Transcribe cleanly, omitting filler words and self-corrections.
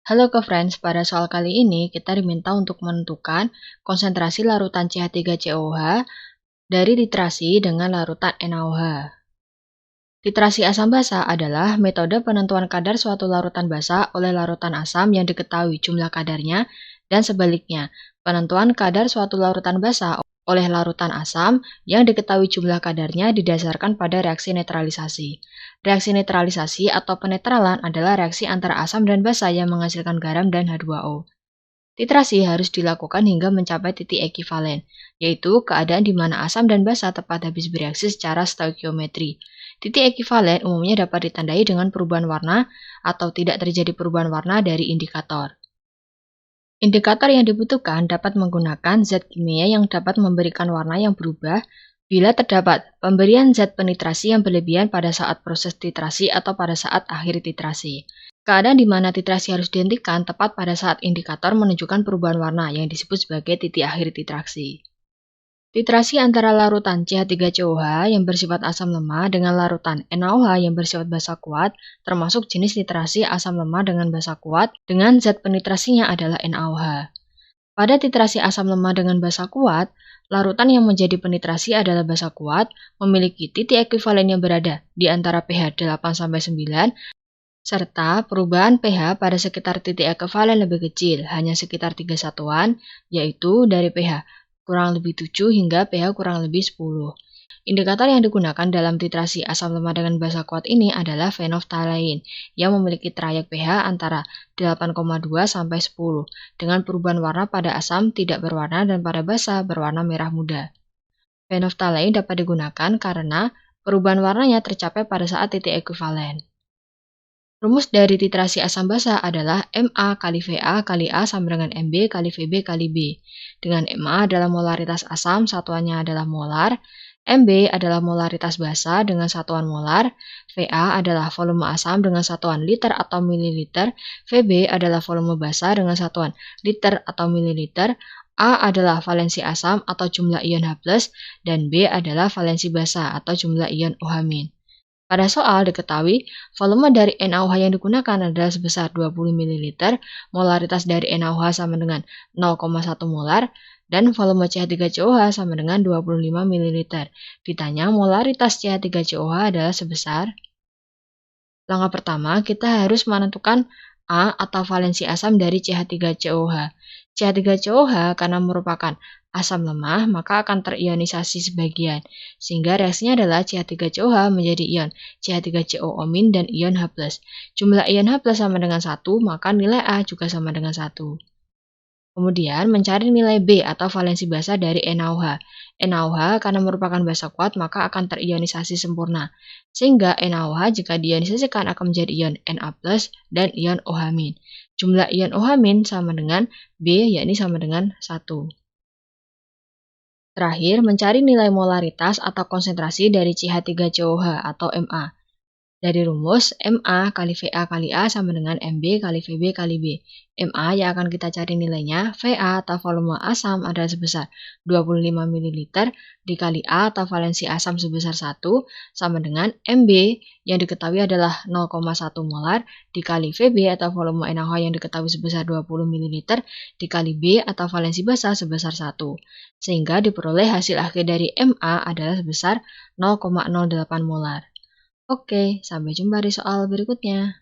Halo ke friends, pada soal kali ini kita diminta untuk menentukan konsentrasi larutan CH3COH dari titrasi dengan larutan NaOH. Titrasi asam basa adalah metode penentuan kadar suatu larutan basa oleh larutan asam yang diketahui jumlah kadarnya, dan sebaliknya, penentuan kadar suatu larutan basa oleh larutan asam yang diketahui jumlah kadarnya didasarkan pada reaksi netralisasi. Reaksi netralisasi atau penetralan adalah reaksi antara asam dan basa yang menghasilkan garam dan H2O. Titrasi harus dilakukan hingga mencapai titik ekivalen, yaitu keadaan di mana asam dan basa tepat habis bereaksi secara stoikiometri. Titik ekivalen umumnya dapat ditandai dengan perubahan warna atau tidak terjadi perubahan warna dari indikator. Indikator yang dibutuhkan dapat menggunakan zat kimia yang dapat memberikan warna yang berubah bila terdapat pemberian zat penitrasi yang berlebihan pada saat proses titrasi atau pada saat akhir titrasi. Keadaan di mana titrasi harus dihentikan tepat pada saat indikator menunjukkan perubahan warna yang disebut sebagai titik akhir titrasi. Titrasi antara larutan CH3COH yang bersifat asam lemah dengan larutan NaOH yang bersifat basa kuat, termasuk jenis titrasi asam lemah dengan basa kuat dengan zat penitrasinya adalah NaOH. Pada titrasi asam lemah dengan basa kuat, larutan yang menjadi penitrasi adalah basa kuat memiliki titik ekivalen yang berada di antara pH 8-9, serta perubahan pH pada sekitar titik ekivalen lebih kecil, hanya sekitar 3 satuan, yaitu dari pH kurang lebih 7 hingga pH kurang lebih 10. Indikator yang digunakan dalam titrasi asam lemah dengan basa kuat ini adalah phenolphthalein yang memiliki trayek pH antara 8,2 sampai 10 dengan perubahan warna pada asam tidak berwarna dan pada basa berwarna merah muda. Phenolphthalein dapat digunakan karena perubahan warnanya tercapai pada saat titik ekivalen. Rumus dari titrasi asam basa adalah Ma kali Va kali A sama dengan Mb kali Vb kali B. Dengan Ma adalah molaritas asam, satuannya adalah molar. Mb adalah molaritas basa dengan satuan molar. Va adalah volume asam dengan satuan liter atau mililiter. Vb adalah volume basa dengan satuan liter atau mililiter. A adalah valensi asam atau jumlah ion H+, dan B adalah valensi basa atau jumlah ion OH-. Pada soal diketahui, volume dari NaOH yang digunakan adalah sebesar 20 ml, molaritas dari NaOH sama dengan 0,1 molar, dan volume CH3COH sama dengan 25 ml. Ditanya molaritas CH3COH adalah sebesar. Langkah pertama, kita harus menentukan A atau valensi asam dari CH3COH. CH3COH karena merupakan asam lemah, maka akan terionisasi sebagian, sehingga reaksinya adalah CH3COH menjadi ion CH3COO- dan ion H+. Jumlah ion H+ sama dengan 1, maka nilai A juga sama dengan 1. Kemudian mencari nilai B atau valensi basa dari NaOH. NaOH karena merupakan basa kuat maka akan terionisasi sempurna, sehingga NaOH jika diionisasikan akan menjadi ion Na+, dan ion OH-. Jumlah ion OH- sama dengan B, yakni sama dengan 1. Terakhir, mencari nilai molaritas atau konsentrasi dari CH3COH atau Ma. Dari rumus, Ma kali Va kali A sama dengan Mb kali Vb kali B. Ma yang akan kita cari nilainya, Va atau volume asam adalah sebesar 25 ml dikali A atau valensi asam sebesar 1 sama dengan Mb yang diketahui adalah 0,1 molar dikali Vb atau volume NaOH yang diketahui sebesar 20 ml dikali B atau valensi basa sebesar 1. Sehingga diperoleh hasil akhir dari Ma adalah sebesar 0,08 molar. Oke, sampai jumpa di soal berikutnya.